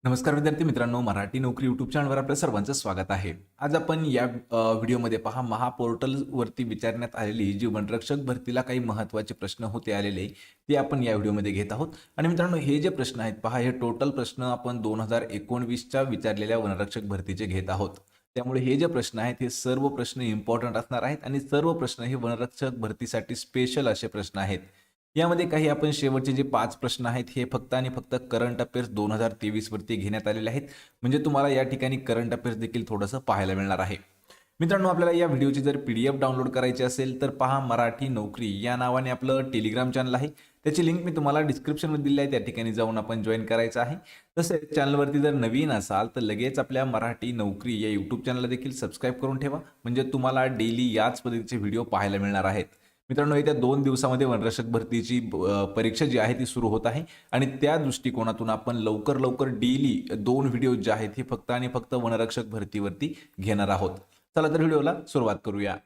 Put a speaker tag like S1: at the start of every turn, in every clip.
S1: नमस्कार विद्यार्थी मित्रांनो, मराठी नोकरी यूट्यूब चॅनलवर आपल्या सर्वांचं स्वागत आहे. आज आपण या व्हिडिओमध्ये पहा महापोर्टलवरती विचारण्यात आलेली जी वनरक्षक भरतीला काही महत्त्वाचे प्रश्न होते आलेले ते आपण या व्हिडिओमध्ये घेत आहोत. आणि मित्रांनो, हे जे प्रश्न आहेत पहा, हे टोटल प्रश्न आपण 2019च्या विचारलेल्या वनरक्षक भरतीचे घेत आहोत. त्यामुळे हे जे प्रश्न आहेत हे सर्व प्रश्न इम्पॉर्टंट असणार आहेत आणि सर्व प्रश्न हे वनरक्षक भरतीसाठी स्पेशल असे प्रश्न आहेत. यामध्ये काही आपण शेवटचे जे 5 प्रश्न आहेत हे फक्त आणि फक्त करंट अफेअर्स 2023 वरती घेण्यात आलेले आहेत. म्हणजे तुम्हाला या ठिकाणी करंट अफेअर्स देखील थोडंसं पाहायला मिळणार आहे. मित्रांनो, आपल्याला या व्हिडिओची जर PDF डाउनलोड करायची असेल तर पहा, मराठी नोकरी या नावाने आपलं टेलिग्राम चॅनल आहे. त्याची लिंक मी तुम्हाला डिस्क्रिप्शनमध्ये दिली आहे. त्या ठिकाणी जाऊन आपण जॉईन करायचं आहे. तसेच चॅनलवरती जर नवीन असाल तर लगेच आपल्या मराठी नोकरी या यूट्यूब चॅनलला देखील सबस्क्राईब करून ठेवा. म्हणजे तुम्हाला डेली याच पद्धतीचे व्हिडिओ पाहायला मिळणार आहेत. मित्रांनो, येत्या 2 दिवसामध्ये वनरक्षक भरतीची परीक्षा जी आहे ती सुरू होत आहे आणि त्या दृष्टिकोनातून आपण लवकर डेली 2 व्हिडिओ जे आहेत हे फक्त आणि फक्त वनरक्षक भरतीवरती घेणार आहोत. चला तर व्हिडिओला सुरुवात करूया.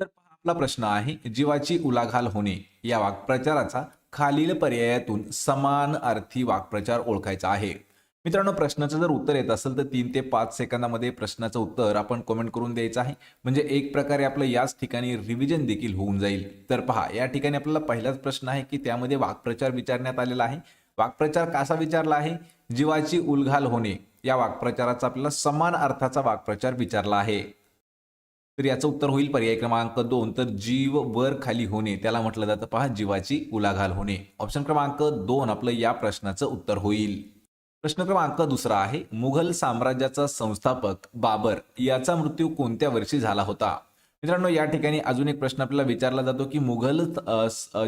S1: तर पहा, आपला प्रश्न आहे, जीवाची उलाढाल होणे या वाक्प्रचाराचा खालील पर्यायातून समान अर्थी वाक्प्रचार ओळखायचा आहे. मित्रांनो, प्रश्नाचं जर उत्तर येत असेल तर 3 ते 5 सेकंदामध्ये प्रश्नाचं उत्तर आपण कमेंट करून द्यायचं आहे. म्हणजे एक प्रकारे आपलं याच ठिकाणी रिव्हिजन देखील होऊन जाईल. तर पहा, या ठिकाणी आपल्याला पहिलाच प्रश्न आहे की त्यामध्ये वाक्प्रचार विचारण्यात आलेला आहे. वाक्प्रचार कसा विचारला आहे? जीवाची उलघाल होणे या वाक्प्रचाराचा आपल्याला समान अर्थाचा वाक्प्रचार विचारला आहे. तर याचं उत्तर होईल पर्याय क्रमांक 2. तर जीव वर खाली होणे त्याला म्हटलं जातं पहा, जीवाची उलाढाल होणे. ऑप्शन क्रमांक 2 आपलं या प्रश्नाचं उत्तर होईल. प्रश्न क्रमांक 2 आहे, मुघल साम्राज्याचा संस्थापक बाबर याचा मृत्यू कोणत्या वर्षी झाला होता? मित्रांनो, या ठिकाणी अजून एक प्रश्न आपल्याला विचारला जातो की मुघल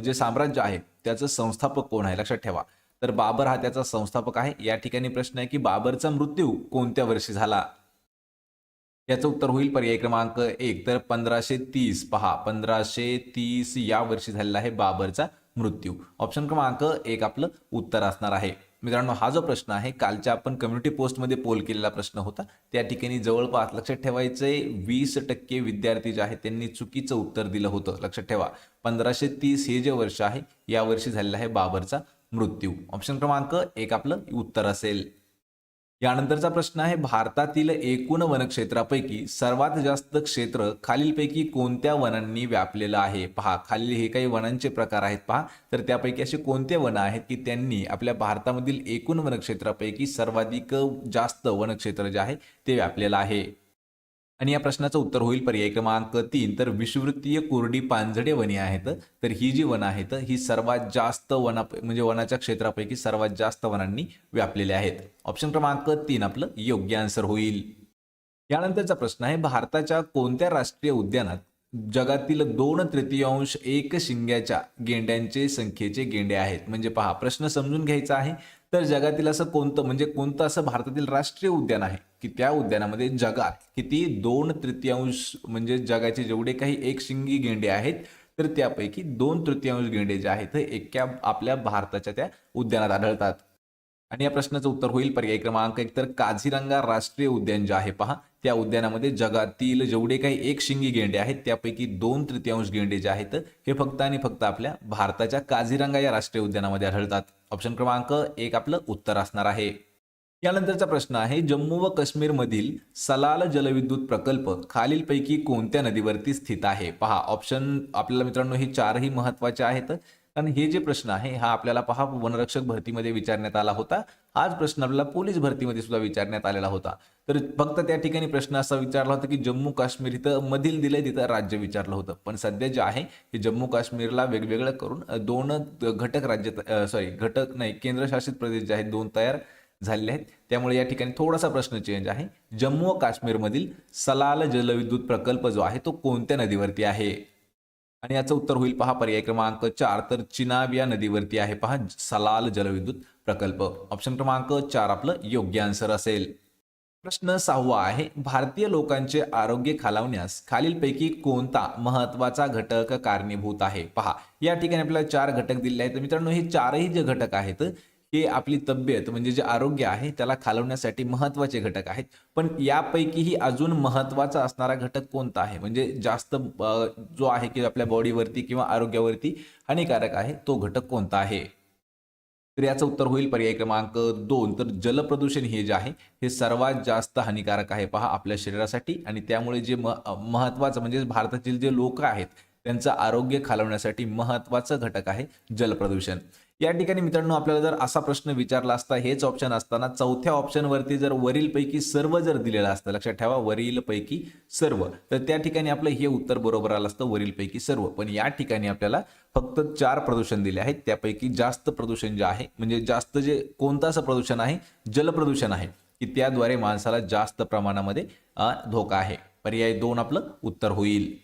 S1: जे साम्राज्य आहे त्याचं संस्थापक कोण आहे? लक्षात ठेवा. तर बाबर हा त्याचा संस्थापक आहे. या ठिकाणी प्रश्न आहे की बाबरचा मृत्यू कोणत्या वर्षी झाला? याचं उत्तर होईल पर्याय क्रमांक 1. तर 1530 पहा, 1530 या वर्षी झालेला आहे बाबरचा मृत्यू. ऑप्शन क्रमांक 1 आपलं उत्तर असणार आहे. मित्रांनो, हा जो प्रश्न आहे कालच्या आपण कम्युनिटी पोस्टमध्ये पोल केलेला प्रश्न होता. त्या ठिकाणी जवळपास लक्षात ठेवायचंय 20% विद्यार्थी जे आहेत त्यांनी चुकीचं उत्तर दिलं होतं. लक्षात ठेवा, 1530 हे जे वर्ष आहे या वर्षी झालेला आहे बाबरचा मृत्यू. ऑप्शन क्रमांक 1 आपलं उत्तर असेल. यानंतरचा प्रश्न आहे, भारतातील एकूण वनक्षेत्रापैकी सर्वात जास्त क्षेत्र खालीलपैकी कोणत्या वनांनी व्यापलेलं आहे? पहा, खालील हे काही वनांचे प्रकार आहेत पहा. तर त्यापैकी असे कोणते वन आहेत की त्यांनी आपल्या भारतामधील एकूण वनक्षेत्रापैकी सर्वाधिक जास्त वनक्षेत्र जे आहे ते व्यापलेलं आहे? आणि या प्रश्नाचं उत्तर होईल पर्याय क्रमांक 3. तर विषुववृत्तीय कोरडी पानझडे वने आहेत. तर ही जी वनं आहेत ही सर्वात जास्त म्हणजे वनाच्या क्षेत्रापैकी सर्वात जास्त वनांनी व्यापलेले आहेत. ऑप्शन क्रमांक 3 आपलं योग्य आन्सर होईल. यानंतरचा प्रश्न आहे, भारताच्या कोणत्या राष्ट्रीय उद्यानात जगातील 2/3 एक शिंग्याच्या गेंड्यांचे संख्येचे गेंडे आहेत? म्हणजे पहा, प्रश्न समजून घ्यायचा आहे. तर जगातील असं कोणतं म्हणजे कोणतं असं भारतातील राष्ट्रीय उद्यान आहे की त्या उद्यानामध्ये जगात किती 2/3 म्हणजे जगाचे जेवढे काही एक शिंगी गेंडे आहेत तर त्यापैकी 2/3 गेंडे जे आहेत हे एका आपल्या भारताच्या त्या उद्यानात आढळतात. आणि या प्रश्नाचं उत्तर होईल पर्याय क्रमांक 1. तर काझीरंगा राष्ट्रीय उद्यान जे आहे पहा, त्या उद्यानामध्ये जगातील जेवढे काही एक शिंगी गेंडे आहेत त्यापैकी 2/3 गेंडे जे आहेत हे फक्त आणि फक्त आपल्या भारताच्या काझीरंगा या राष्ट्रीय उद्यानामध्ये आढळतात. ऑप्शन क्रमांक 1 आपलं उत्तर असणार आहे. यानंतरचा प्रश्न आहे, जम्मू व काश्मीर मधील सलाल जलविद्युत प्रकल्प खालीलपैकी कोणत्या नदीवरती स्थित आहे? पहा, ऑप्शन आपल्याला मित्रांनो हे चारही महत्वाचे आहेत. कारण हे जे प्रश्न आहे हा आपल्याला पहा वनरक्षक भरतीमध्ये विचारण्यात आला होता. हाच प्रश्न आपल्याला पोलीस भरतीमध्ये सुद्धा विचारण्यात आलेला होता. तर फक्त त्या ठिकाणी प्रश्न असा विचारला होता की जम्मू काश्मीर इथं मधील दिलंय तिथं राज्य विचारलं होतं. पण सध्या जे आहे हे जम्मू काश्मीरला वेगवेगळं करून 2 घटक राज्य घटक नाही केंद्रशासित प्रदेश जे आहेत 2 तयार झालेले आहेत. त्यामुळे या ठिकाणी थोडासा प्रश्न चेंज आहे. जम्मू व काश्मीरमधील सलाल जलविद्युत प्रकल्प जो आहे तो कोणत्या नदीवरती आहे? आणि याचं उत्तर होईल पहा पर्याय क्रमांक 4. तर चिनाब या नदीवरती आहे पहा सलाल जलविद्युत प्रकल्प. ऑप्शन क्रमांक 4 आपलं योग्य आन्सर असेल. प्रश्न 6वा आहे, भारतीय लोकांचे आरोग्य खालावण्यास खालीलपैकी कोणता महत्वाचा घटक कारणीभूत आहे? पहा, या ठिकाणी आपल्याला 4 घटक दिले आहेत. मित्रांनो, हे चारही जे घटक आहेत हे आपली तब्येत म्हणजे जे आरोग्य आहे त्याला खालवण्यासाठी महत्वाचे घटक आहेत. पण यापैकीही अजून महत्वाचा असणारा घटक कोणता आहे म्हणजे जास्त जो आहे की आपल्या बॉडीवरती किंवा आरोग्यावरती हानिकारक आहे तो घटक कोणता आहे? तर याचं उत्तर होईल पर्याय क्रमांक 2. तर जलप्रदूषण हे जे आहे हे सर्वात जास्त हानिकारक आहे पहा आपल्या शरीरासाठी, आणि त्यामुळे जे महत्त्वाचं म्हणजे भारतातील जे लोक आहेत त्यांचं आरोग्य खालवण्यासाठी महत्त्वाचं घटक आहे जलप्रदूषण. या ठिकाणी मित्रांनो आपल्याला जर असा प्रश्न विचारला असता, हेच ऑप्शन असताना चौथ्या ऑप्शनवरती जर वरीलपैकी सर्व जर दिलेलं असतं, लक्षात ठेवा वरीलपैकी सर्व, तर त्या ठिकाणी आपलं हे उत्तर बरोबर आलं असतं वरीलपैकी सर्व. पण या ठिकाणी आपल्याला फक्त 4 प्रदूषण दिले आहेत, त्यापैकी जास्त प्रदूषण जे आहे म्हणजे जास्त जे कोणतं असं प्रदूषण आहे, जलप्रदूषण आहे की त्याद्वारे माणसाला जास्त प्रमाणामध्ये धोका आहे. पर्याय 2 आपलं उत्तर होईल.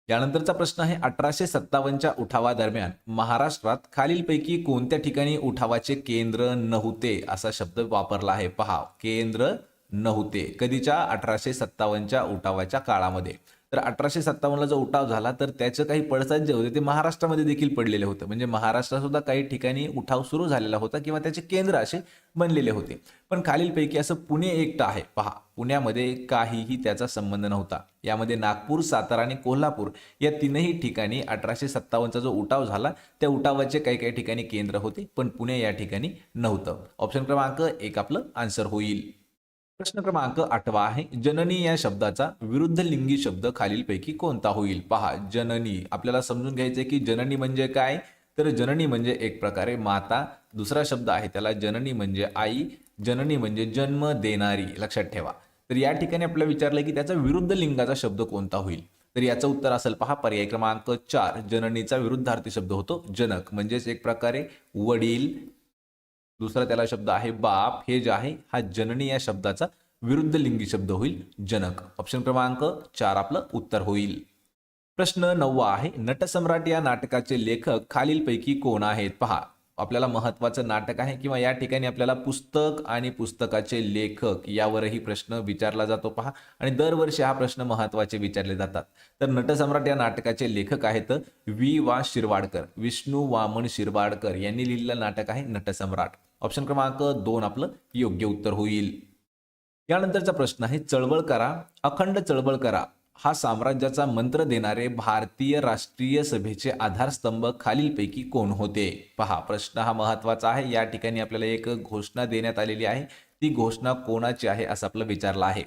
S1: यानंतरचा प्रश्न आहे 1857च्या उठावादरम्यान महाराष्ट्रात खालीलपैकी कोणत्या ठिकाणी उठावाचे केंद्र नव्हते असा शब्द वापरला आहे. पहा, केंद्र नव्हते कधीच्या 1857च्या उठावाच्या काळामध्ये. तर 1857ला जो उठाव झाला तर त्याचे काही पडसाद जे होते ते महाराष्ट्रामध्ये देखील पडलेले होते, म्हणजे महाराष्ट्रात सुद्धा काही ठिकाणी उठाव सुरू झालेला होता किंवा त्याचे केंद्र असे बनलेले होते. पण खालीलपैकी असं पुणे एकटं आहे. पहा, पुण्यामध्ये काहीही त्याचा संबंध नव्हता. यामध्ये नागपूर, सातारा आणि कोल्हापूर या तीनही ठिकाणी 1857चा जो उठाव झाला त्या उठावाचे काही काही ठिकाणी केंद्र होते, पण पुणे या ठिकाणी नव्हतं. ऑप्शन क्रमांक 1 आपलं आन्सर होईल. प्रश्न क्रमांक 8 आहे जननी या शब्दाचा विरुद्ध लिंगी शब्द खालीलपैकी कोणता होईल. पहा, जननी आपल्याला समजून घ्यायचंय की जननी म्हणजे काय, तर जननी म्हणजे एक प्रकारे माता. दुसरा शब्द आहे त्याला जननी म्हणजे आई, जननी म्हणजे जन्म देणारी, लक्षात ठेवा. तर या ठिकाणी आपल्याला विचारलंय की त्याचा विरुद्ध लिंगाचा शब्द कोणता होईल. तर याचं उत्तर असेल पहा पर्याय क्रमांक 4. जननीचा विरुद्धार्थी शब्द होतो जनक, म्हणजेच एक प्रकारे वडील. दुसरा त्याला शब्द आहे बाप. हे जे आहे हा जननी या शब्दाचा विरुद्ध लिंगी शब्द होईल जनक. ऑप्शन क्रमांक 4 आपलं उत्तर होईल. प्रश्न 9 आहे नटसम्राट या नाटकाचे लेखक खालीलपैकी कोण आहेत. पहा, आपल्याला महत्वाचं नाटक आहे किंवा या ठिकाणी आपल्याला पुस्तक आणि पुस्तकाचे लेखक यावरही प्रश्न विचारला जातो. पहा, आणि दरवर्षी हा प्रश्न महत्वाचे विचारले जातात. तर नटसम्राट या नाटकाचे लेखक आहेत वा शिरवाडकर, विष्णू वामन शिरवाडकर यांनी लिहिलेलं नाटक आहे नटसम्राट. ऑप्शन क्रमांक 2 आपलं योग्य उत्तर होईल. यानंतरचा प्रश्न आहे चळवळ करा, अखंड चळवळ करा हा साम्राज्याचा मंत्र देणारे भारतीय राष्ट्रीय सभेचे आधारस्तंभ खालीलपैकी कोण होते. पहा, प्रश्न हा महत्वाचा आहे. या ठिकाणी आपल्याला एक घोषणा देण्यात आलेली आहे, ती घोषणा कोणाची आहे असं आपलं विचारलं आहे.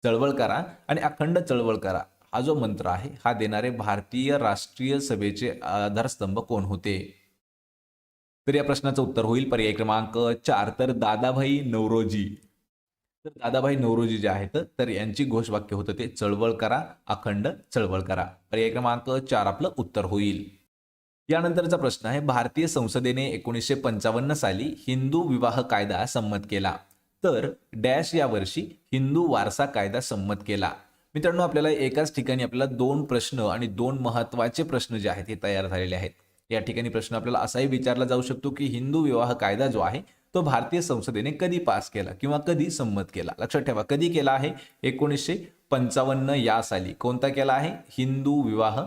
S1: चळवळ करा आणि अखंड चळवळ करा हा जो मंत्र आहे हा देणारे भारतीय राष्ट्रीय सभेचे आधारस्तंभ कोण होते. तर या प्रश्नाचं उत्तर होईल पर्याय क्रमांक 4. तर दादाभाई नौरोजी. तर दादाभाई नौरोजी जे आहेत तर यांची घोषवाक्य होतं ते चळवळ करा, अखंड चळवळ करा. पर्याय क्रमांक 4 आपलं उत्तर होईल. यानंतरचा प्रश्न आहे भारतीय संसदेने 1955 साली हिंदू विवाह कायदा संमत केला, तर डॅश या वर्षी हिंदू वारसा कायदा संमत केला. मित्रांनो, आपल्याला एकाच ठिकाणी आपल्याला 2 प्रश्न आणि 2 महत्वाचे प्रश्न जे आहेत ते तयार झालेले आहेत. या ठिकाणी प्रश्न आपल्याला असाही विचारला जाऊ शकतो की हिंदू विवाह कायदा जो आहे तो भारतीय संसदेने कधी पास केला किंवा कधी संमत केला. लक्षात ठेवा, कधी केला आहे 1955 या साली. कोणता केला आहे, हिंदू विवाह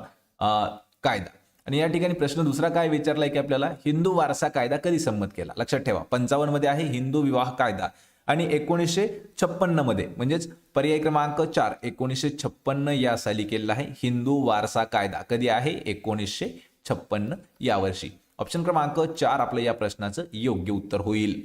S1: कायदा. आणि या ठिकाणी प्रश्न दुसरा काय विचारलाय की आपल्याला हिंदू वारसा कायदा कधी संमत केला. लक्षात ठेवा, 55 मध्ये आहे हिंदू विवाह कायदा आणि 1956 मध्ये म्हणजेच पर्याय क्रमांक 4 1956 या साली केलेला आहे हिंदू वारसा कायदा. कधी आहे, 1956 या वर्षी. ऑप्शन क्रमांक 4 आपलं या प्रश्नाचं योग्य उत्तर होईल.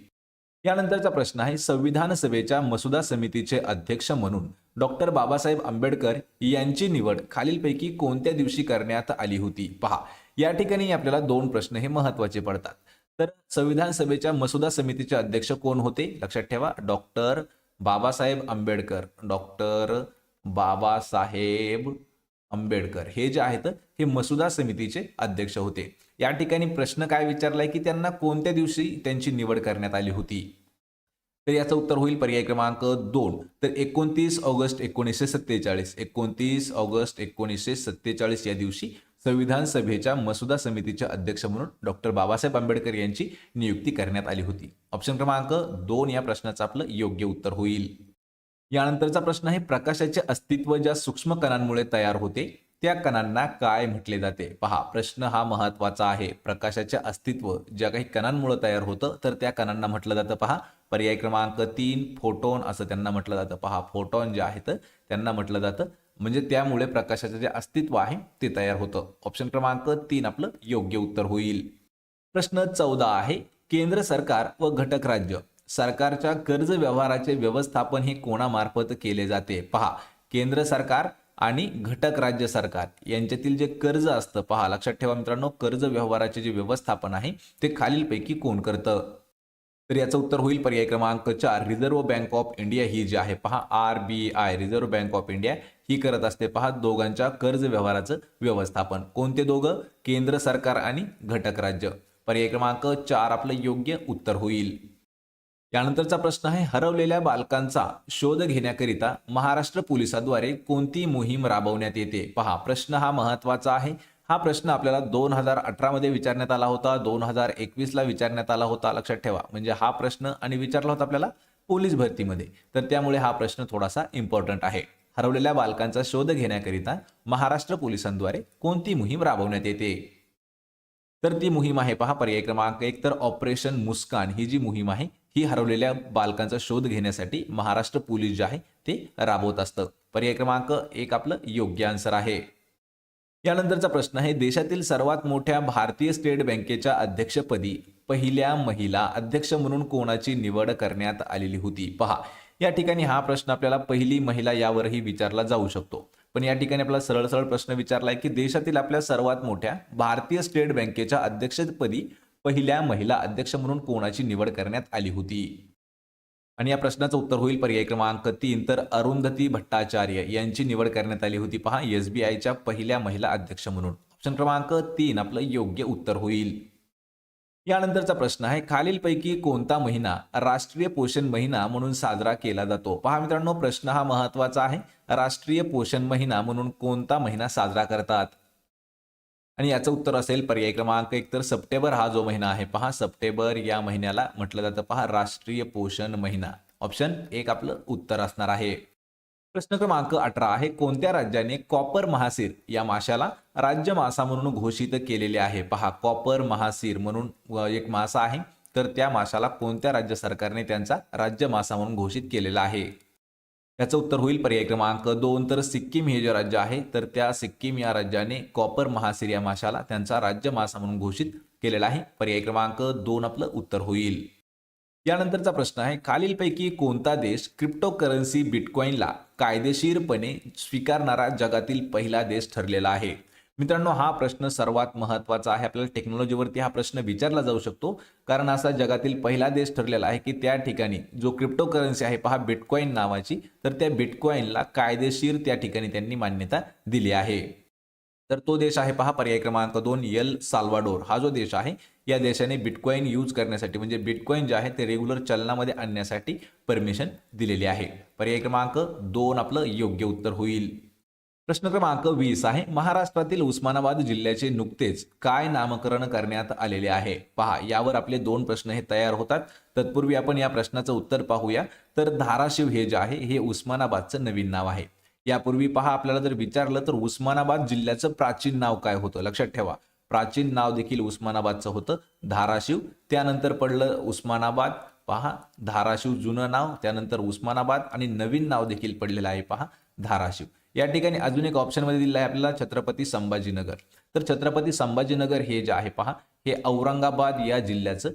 S1: यानंतरचा प्रश्न आहे संविधान सभेच्या मसुदा समितीचे अध्यक्ष म्हणून डॉक्टर बाबासाहेब आंबेडकर यांची निवड खालीलपैकी कोणत्या दिवशी करण्यात आली होती. पहा, या ठिकाणी आपल्याला 2 प्रश्न हे महत्वाचे पडतात. तर संविधान सभेच्या मसुदा समितीचे अध्यक्ष कोण होते. लक्षात ठेवा, डॉक्टर बाबासाहेब आंबेडकर. डॉक्टर बाबासाहेब आंबेडकर हे जे आहेत हे मसुदा समितीचे अध्यक्ष होते. या ठिकाणी प्रश्न काय विचारलाय की त्यांना कोणत्या दिवशी त्यांची निवड करण्यात आली होती. तर याचं उत्तर होईल पर्याय क्रमांक 2. तर 29 ऑगस्ट 1947. 29 ऑगस्ट 1947 या दिवशी संविधान सभेच्या मसुदा समितीचे अध्यक्ष म्हणून डॉक्टर बाबासाहेब आंबेडकर यांची नियुक्ती करण्यात आली होती. ऑप्शन क्रमांक 2 या प्रश्नाचं आपलं योग्य उत्तर होईल. यानंतरचा प्रश्न आहे प्रकाशाचे अस्तित्व ज्या सूक्ष्म कणांमुळे तयार होते त्या कणांना काय म्हटले जाते. पहा, प्रश्न हा महत्वाचा आहे. प्रकाशाचे अस्तित्व ज्या काही कणांमुळे तयार होतं तर त्या कणांना म्हटलं जातं. पहा, पर्याय क्रमांक 3 फोटोन असं त्यांना म्हटलं जातं. पहा, फोटोन जे आहेत त्यांना म्हटलं जातं, म्हणजे त्यामुळे प्रकाशाचे जे अस्तित्व आहे ते तयार होतं. ऑप्शन क्रमांक 3 आपलं योग्य उत्तर होईल. प्रश्न 14 आहे केंद्र सरकार व घटक राज्य सरकारच्या कर्ज व्यवहाराचे व्यवस्थापन हे कोणामार्फत केले जाते? पहा, केंद्र सरकार आणि घटक राज्य सरकार यांच्यातील जे कर्ज असतं, पहा लक्षात ठेवा मित्रांनो, कर्ज व्यवहाराचे जे व्यवस्थापन आहे ते खालीलपैकी कोण करतं? तर याचं उत्तर होईल पर्याय क्रमांक 4, रिझर्व्ह बँक ऑफ इंडिया ही जी आहे, पहा RBI reserve bank of India ही करत असते पहा दोघांच्या कर्ज व्यवहाराचं व्यवस्थापन. कोणते दोघं? केंद्र सरकार आणि घटक राज्य. पर्याय क्रमांक 4 आपलं योग्य उत्तर होईल. यानंतरचा प्रश्न आहे, हरवलेल्या बालकांचा शोध घेण्याकरिता महाराष्ट्र पोलिसांद्वारे कोणती मोहीम राबवण्यात येते? पहा, प्रश्न हा महत्वाचा आहे. हा प्रश्न आपल्याला 2018 मध्ये विचारण्यात आला होता, 2021 ला विचारण्यात आला होता. लक्षात ठेवा, म्हणजे हा प्रश्न आणि विचारला होता आपल्याला पोलीस भरतीमध्ये, तर त्यामुळे हा प्रश्न थोडासा इम्पॉर्टंट आहे. हरवलेल्या बालकांचा शोध घेण्याकरिता महाराष्ट्र पोलिसांद्वारे कोणती मोहीम राबवण्यात येते? तर ती मोहीम आहे पहा पर्याय क्रमांक 1, तर ऑपरेशन मुस्कान ही जी मोहीम आहे ही हरवलेल्या बालकांचा शोध घेण्यासाठी महाराष्ट्र पोलीस जे आहे ते राबवत असतं. पर्याय क्रमांक 1 आपलं योग्य आन्सर आहे. यानंतरचा प्रश्न आहे, देशातील सर्वात मोठ्या भारतीय स्टेट बँकेच्या अध्यक्षपदी पहिल्या महिला अध्यक्ष म्हणून कोणाची निवड करण्यात आलेली होती? पहा, या ठिकाणी हा प्रश्न आपल्याला पहिली महिला यावरही विचारला जाऊ शकतो, पण या ठिकाणी आपला सरळ सरळ प्रश्न विचारलाय की देशातील आपल्या सर्वात मोठ्या भारतीय स्टेट बँकेच्या अध्यक्षपदी पहिल्या महिला अध्यक्ष म्हणून कोणाची निवड करण्यात आली होती? आणि या प्रश्नाचं उत्तर होईल पर्याय क्रमांक 3, तर अरुंधती भट्टाचार्य यांची निवड करण्यात आली होती पहा SBIच्या पहिल्या महिला अध्यक्ष म्हणून. ऑप्शन क्रमांक 3 आपलं योग्य उत्तर होईल. यानंतरचा प्रश्न आहे, खालीलपैकी कोणता महिना राष्ट्रीय पोषण महिना म्हणून साजरा केला जातो? पहा मित्रांनो, प्रश्न हा महत्वाचा आहे. राष्ट्रीय पोषण महिना म्हणून कोणता महिना साजरा करतात? आणि याचं उत्तर असेल पर्याय क्रमांक 1, तर सप्टेंबर हा जो महिना आहे पहा, सप्टेंबर या महिन्याला म्हटलं जातं पहा राष्ट्रीय पोषण महिना. ऑप्शन 1 आपलं उत्तर असणार आहे. प्रश्न क्रमांक 18 आहे, कोणत्या राज्याने कॉपर महासीर या माशाला राज्य मासा म्हणून घोषित केलेले आहे? पहा, कॉपर महासीर म्हणून एक मासा आहे, तर त्या माशाला कोणत्या राज्य सरकारने त्यांचा राज्य मासा म्हणून घोषित केलेला आहे? याचं उत्तर होईल पर्याय क्रमांक 2, तर सिक्कीम हे जे राज्य आहे तर त्या सिक्कीम या राज्याने कॉपर महासीर या माशाला त्यांचा राज्य मासा म्हणून घोषित केलेला आहे. पर्याय क्रमांक 2 आपलं उत्तर होईल. यानंतरचा प्रश्न आहे, खालीलपैकी कोणता देश क्रिप्टोकरन्सी बिटकॉइनला कायदेशीरपणे स्वीकारणारा जगातील पहिला देश ठरलेला आहे? मित्रांनो, हा प्रश्न सर्वात महत्वाचा आहे. आपल्याला टेक्नॉलॉजीवरती हा प्रश्न विचारला जाऊ शकतो, कारण असा जगातील पहिला देश ठरलेला आहे की त्या ठिकाणी जो क्रिप्टोकरन्सी आहे पहा बिटकॉइन नावाची, तर त्या बिटकॉइनला कायदेशीर त्या ठिकाणी त्यांनी मान्यता दिली आहे. तर तो देश आहे पहा पर्याय क्रमांक 2, एल साल्वाडोर. हा जो देश आहे या देशाने बिटकॉइन यूज करण्यासाठी म्हणजे बिटकॉइन जे आहे ते रेग्युलर चलनामध्ये आणण्यासाठी परमिशन दिलेली आहे. पर्याय क्रमांक 2 आपलं योग्य उत्तर होईल. प्रश्न क्रमांक 20 आहे, महाराष्ट्रातील उस्मानाबाद जिल्ह्याचे नुकतेच काय नामकरण करण्यात आलेले आहे? पहा, यावर आपले 2 प्रश्न हे तयार होतात. तत्पूर्वी आपण या प्रश्नाचं उत्तर पाहूया. तर धाराशिव हे जे आहे हे उस्मानाबादचं नवीन नाव आहे. यापूर्वी पहा, आपल्याला जर विचारलं तर उस्मानाबाद जिल्ह्याचं प्राचीन नाव काय होतं? लक्षात ठेवा, प्राचीन नाव देखील उस्मानाबादचं होतं धाराशिव. त्यानंतर पडलं उस्मानाबाद, पहा धाराशिव जुनं नाव, त्यानंतर उस्मानाबाद आणि नवीन नाव देखील पडलेलं आहे पहा धाराशिव. या ठिकाणी अजून एक ऑप्शन मध्ये दिलेला आहे आपल्याला छत्रपती संभाजीनगर. तर छत्रपती संभाजीनगर हे जे आहे पहा हे औरंगाबाद या जिल्ह्याचं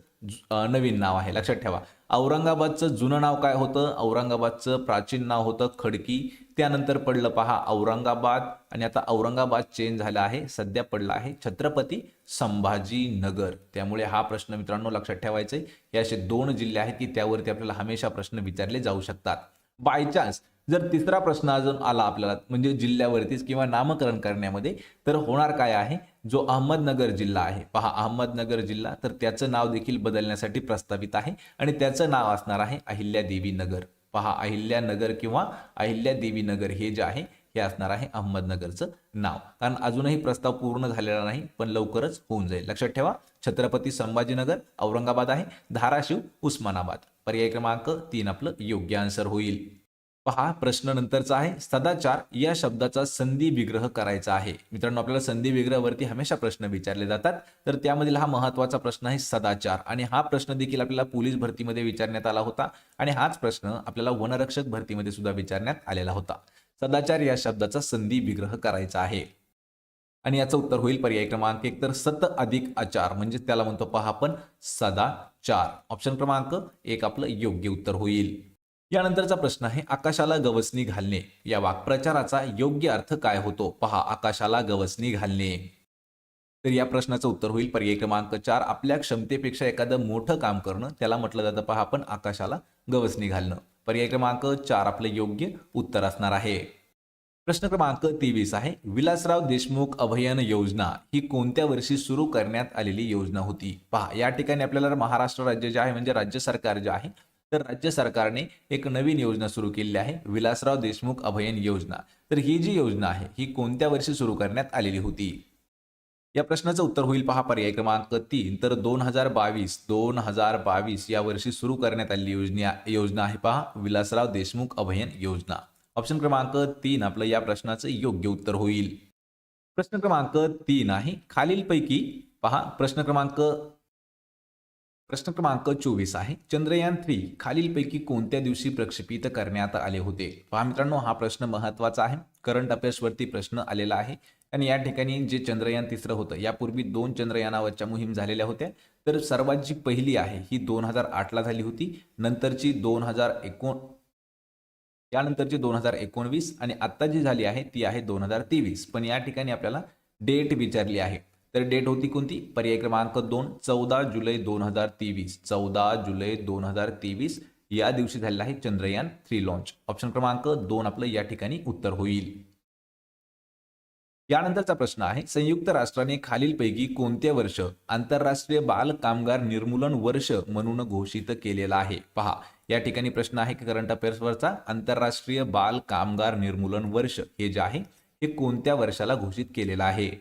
S1: नवीन नाव आहे. लक्षात ठेवा, औरंगाबादचं जुनं नाव काय होतं? औरंगाबादचं प्राचीन नाव होतं खडकी. त्यानंतर पडलं पहा औरंगाबाद आणि आता औरंगाबाद चेंज झालं आहे, सध्या पडलं आहे छत्रपती संभाजीनगर. त्यामुळे हा प्रश्न मित्रांनो लक्षात ठेवायचा आहे. हे असे 2 जिल्हे आहेत की त्यावरती आपल्याला हमेशा प्रश्न विचारले जाऊ शकतात. बाय चान्स जर तिसरा प्रश्न अजून आला आपल्याला म्हणजे जिल्ह्यावरतीच किंवा नामकरण करण्यामध्ये, तर होणार काय आहे? जो अहमदनगर जिल्हा आहे पहा अहमदनगर जिल्हा, तर त्याचं नाव देखील बदलण्यासाठी प्रस्तावित आहे आणि त्याचं नाव असणार आहे अहिल्यादेवी नगर. पहा, अहिल्यानगर किंवा अहिल्यादेवी नगर हे जे आहे हे असणार आहे अहमदनगरचं नाव. कारण अजूनही प्रस्ताव पूर्ण झालेला नाही, पण लवकरच होऊन जाईल. लक्षात ठेवा, छत्रपती संभाजीनगर औरंगाबाद आहे, धाराशिव उस्मानाबाद. पर्याय क्रमांक 3 आपलं योग्य आन्सर होईल. पहा, प्रश्न नंतरचा आहे, सदाचार या शब्दाचा संधी विग्रह करायचा आहे. मित्रांनो, आपल्याला संधी विग्रहावरती हमेशा प्रश्न विचारले जातात, तर त्यामधील हा महत्वाचा प्रश्न आहे सदाचार. आणि हा प्रश्न देखील आपल्याला पोलीस भरतीमध्ये विचारण्यात आला होता आणि हाच प्रश्न आपल्याला वनरक्षक भरतीमध्ये सुद्धा विचारण्यात आलेला होता. सदाचार या शब्दाचा संधी विग्रह करायचा आहे. आणि याचं उत्तर होईल पर्याय क्रमांक 1 तर सत अधिक आचार म्हणजे त्याला म्हणतो पहा आपण सदाचार. ऑप्शन क्रमांक 1 आपलं योग्य उत्तर होईल. यानंतरचा प्रश्न आहे आकाशाला गवसणी घालणे या वाक्प्रचाराचा योग्य अर्थ काय होतो? पहा आकाशाला गवसणी घालणे. तर या प्रश्नाचं उत्तर होईल पर्याय क्रमांक 4 आपल्या क्षमतेपेक्षा एखादं मोठं काम करणं त्याला म्हटलं जातं पहा आपण आकाशाला गवसणी घालणं. पर्याय क्रमांक 4 आपलं योग्य उत्तर असणार आहे. प्रश्न क्रमांक 23 आहे विलासराव देशमुख अभयन योजना ही कोणत्या वर्षी सुरू करण्यात आलेली योजना होती? पहा या ठिकाणी आपल्याला महाराष्ट्र राज्य जे आहे म्हणजे राज्य सरकार जे आहे तर राज्य सरकारने एक नवीन योजना सुरू केलेली आहे विलासराव देशमुख अभयन योजना. तर ही जी योजना आहे ही कोणत्या वर्षी सुरू करण्यात आलेली होती? या प्रश्नाचं उत्तर होईल पहा पर्याय क्रमांक 3 तर 2022 या वर्षी सुरू करण्यात आलेली योजना आहे पहा विलासराव देशमुख अभयन योजना. ऑप्शन क्रमांक 3 आपलं या प्रश्नाचं योग्य उत्तर होईल. प्रश्न क्रमांक 3 आहे खालीलपैकी पहा प्रश्न क्रमांक 24 आहे चंद्रयान 3 खालीलपैकी कोणत्या दिवशी प्रक्षेपित करण्यात आले होते? पहा मित्रांनो हा प्रश्न महत्वाचा आहे. करंट अफेअर्स वरती प्रश्न आलेला आहे आणि या ठिकाणी जे चंद्रयान 3 होतं यापूर्वी 2 चंद्रयानावरच्या मोहीम झालेल्या होत्या. तर सर्वात जी पहिली आहे ही 2008 ला झाली होती. नंतरची 2019 आणि आता जी झाली आहे ती आहे 2023. पण या ठिकाणी आपल्याला डेट विचारली आहे. तर डेट होती कोणती? पर्याय क्रमांक 2 14 जुलै 2023. 14 जुलै 2023 या दिवशी झालेला आहे चंद्रयान 3 लॉन्च. ऑप्शन क्रमांक 2 आपलं या ठिकाणी उत्तर होईल. यानंतरचा प्रश्न आहे संयुक्त राष्ट्राने खालीलपैकी कोणते वर्ष आंतरराष्ट्रीय बाल कामगार निर्मूलन वर्ष म्हणून घोषित केलेला आहे? पहा या ठिकाणी प्रश्न आहे की करंट अफेअर्स वरचा आंतरराष्ट्रीय बाल कामगार निर्मूलन वर्ष हे जे आहे हे कोणत्या वर्षाला घोषित केलेलं आहे?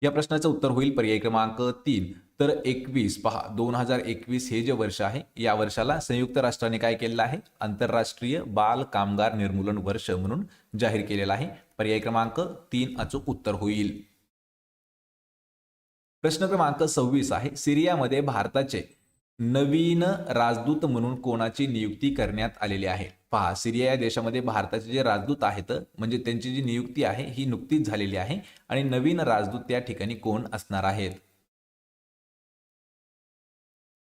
S1: या प्रश्नाचं उत्तर होईल पर्याय क्रमांक 3 तर 21 पहा 2021 हे जे वर्ष आहे या वर्षाला संयुक्त राष्ट्राने काय केलेलं आहे आंतरराष्ट्रीय बाल कामगार निर्मूलन वर्ष म्हणून जाहीर केलेला आहे. पर्याय क्रमांक 3 अचूक उत्तर होईल. प्रश्न क्रमांक 26 आहे सिरियामध्ये भारताचे नवीन राजदूत म्हणून कोणाची नियुक्ती करण्यात आलेली आहे? पहा सिरिया या देशामध्ये भारताचे जे राजदूत आहेत म्हणजे त्यांची जी नियुक्ती आहे ही नुकतीच झालेली आहे आणि नवीन राजदूत त्या ठिकाणी कोण असणार आहेत?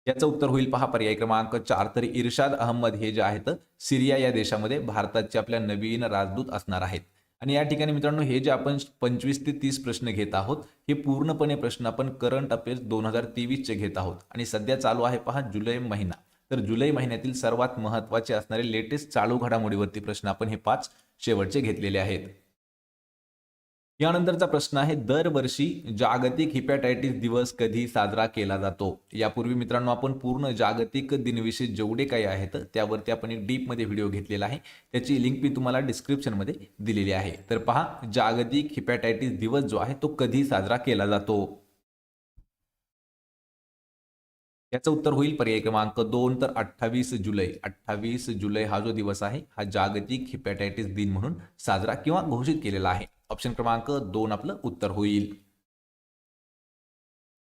S1: याचं उत्तर होईल पहा पर्याय क्रमांक 4 तर इर्शाद अहमद हे जे आहेत सिरिया या देशामध्ये भारताचे आपल्या नवीन राजदूत असणार आहेत. आणि या ठिकाणी मित्रांनो हे जे आपण 25 ते 30 प्रश्न घेत आहोत हे पूर्णपणे प्रश्न आपण करंट अफेअर्स 2023 चे घेत आहोत आणि सध्या चालू आहे पहा जुलै महिना. तर जुलै महिन्यातील सर्वात महत्त्वाचे असणारे लेटेस्ट चालू घडामोडीवरती प्रश्न आपण हे 5 शेवटचे घेतलेले आहेत. यानंतरचा प्रश्न आहे दरवर्षी जागतिक हिपॅटायटिस दिवस कधी साजरा केला जातो? यापूर्वी मित्रांनो आपण पूर्ण जागतिक दिनविषयी जेवढे काही आहेत त्यावरती आपण एक डीप मध्ये व्हिडिओ घेतलेला आहे. त्याची लिंक मी तुम्हाला डिस्क्रिप्शन मध्ये दिलेली आहे. तर पहा जागतिक हिपॅटायटिस दिवस जो आहे तो कधी साजरा केला जातो? याचं उत्तर होईल पर्याय क्रमांक 2 तर 28 जुलै हा जो दिवस आहे हा जागतिक हिपॅटायटिस दिन म्हणून साजरा किंवा घोषित केलेला आहे. ऑप्शन क्रमांक 2 आपलं उत्तर होईल.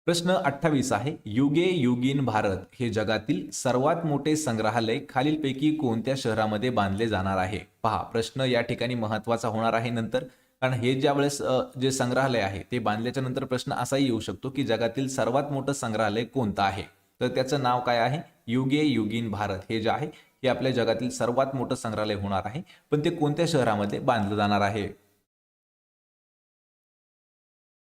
S1: प्रश्न 28 आहे युगे युगीन भारत हे जगातील सर्वात मोठे संग्रहालय खालीलपैकी कोणत्या शहरामध्ये बांधले जाणार आहे? पहा प्रश्न या ठिकाणी महत्वाचा होणार आहे नंतर कारण हे ज्या वेळेस जे संग्रहालय आहे ते बांधल्याच्या नंतर प्रश्न असाही येऊ शकतो की जगातील सर्वात मोठं संग्रहालय कोणतं आहे? तर त्याचं नाव काय आहे? युगे युगीन भारत हे जे आहे हे आपल्या जगातील सर्वात मोठं संग्रहालय होणार आहे. पण ते कोणत्या शहरामध्ये बांधलं जाणार आहे?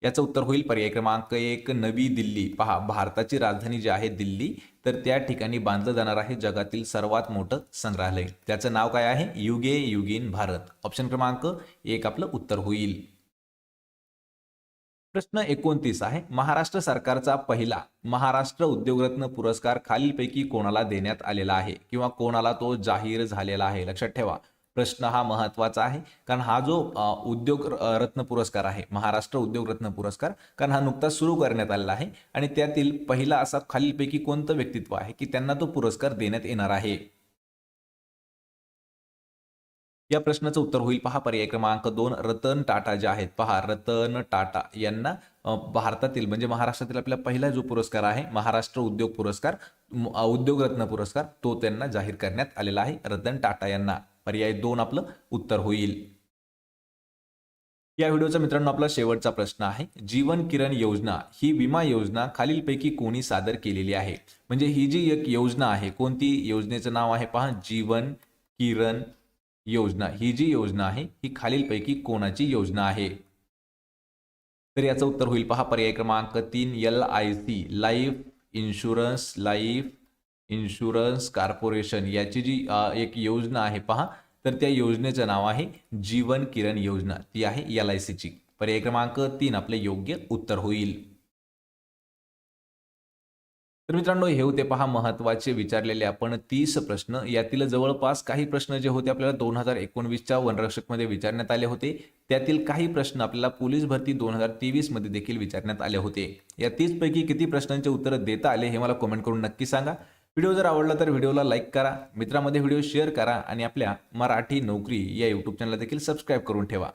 S1: याचं उत्तर होईल पर्याय क्रमांक 1 नवी दिल्ली. पहा भारताची राजधानी जी आहे दिल्ली तर त्या ठिकाणी बांधलं जाणार आहे जगातील सर्वात मोठं संग्रहालय. त्याचं नाव काय आहे? युगे युगीन भारत. ऑप्शन क्रमांक 1 आपलं उत्तर होईल. प्रश्न 29 आहे महाराष्ट्र सरकारचा पहिला महाराष्ट्र उद्योगरत्न पुरस्कार खालीलपैकी कोणाला देण्यात आलेला आहे किंवा कोणाला तो जाहीर झालेला आहे? लक्षात ठेवा प्रश्न हा महत्वाचा आहे कारण हा जो उद्योग रत्न पुरस्कार आहे महाराष्ट्र उद्योग रत्न पुरस्कार कारण हा नुकताच सुरू करण्यात आलेला आहे आणि त्यातील पहिला असा खालीलपैकी कोणतं व्यक्तित्व आहे की त्यांना तो पुरस्कार देण्यात येणार आहे? या प्रश्नाचं उत्तर होईल पहा पर्याय क्रमांक 2 रतन टाटा जे आहेत. पहा रतन टाटा यांना भारतातील म्हणजे महाराष्ट्रातील आपला पहिला जो पुरस्कार आहे महाराष्ट्र उद्योग पुरस्कार उद्योग रत्न पुरस्कार तो त्यांना जाहीर करण्यात आलेला आहे रतन टाटा यांना. पर्याय 2 आपलं उत्तर होईल. या व्हिडिओचा मित्रांनो आपला शेवटचा प्रश्न आहे, जीवन किरण योजना ही विमा योजना खालीलपैकी कोणी सादर केलेली आहे? म्हणजे ही जी एक योजना आहे, कोणती योजनेचं नाव आहे पहा, जीवन किरण योजना. ही जी योजना आहे ही खालीलपैकी कोणाची योजना आहे? तर याचं उत्तर होईल पहा पर्याय क्रमांक 3 LIC, लाईफ इन्शुरन्स कॉर्पोरेशन याची जी एक योजना आहे पहा, तर त्या योजनेचं नाव आहे जीवन किरण योजना. ती आहे LIC ची. पर्याय क्रमांक 3 आपले योग्य उत्तर होईल. तर मित्रांनो हे होते पहा महत्त्वाचे विचारलेले आपण 30 प्रश्न. यातील जवळपास काही प्रश्न जे होते आपल्याला 2019च्या वनरक्षकमध्ये विचारण्यात आले होते. त्यातील काही प्रश्न आपल्याला पोलीस भरती 2023 मध्ये देखील विचारण्यात आले होते. या 30 पैकी किती प्रश्नांचे उत्तर देता आले हे मला कमेंट करून नक्की सांगा. व्हिडिओ जर आवडला तर व्हिडिओला लाईक करा, मित्रांमध्ये व्हिडिओ शेअर करा आणि आपल्या मराठी नोकरी या यूट्यूब चॅनलला देखील सबस्क्राईब करून ठेवा.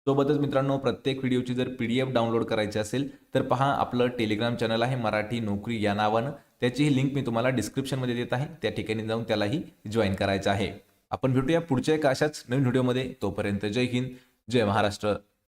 S1: सोबतच मित्रांनो प्रत्येक व्हिडिओची जर PDF डाउनलोड करायची असेल तर पहा आपलं टेलिग्राम चॅनल आहे मराठी नोकरी या नावानं. त्याचीही लिंक मी तुम्हाला डिस्क्रिप्शनमध्ये देत आहे. त्या ठिकाणी जाऊन त्यालाही जॉईन करायचं आहे. आपण भेटूया पुढच्या एका अशाच नवीन व्हिडिओमध्ये. तोपर्यंत जय हिंद, जय महाराष्ट्र.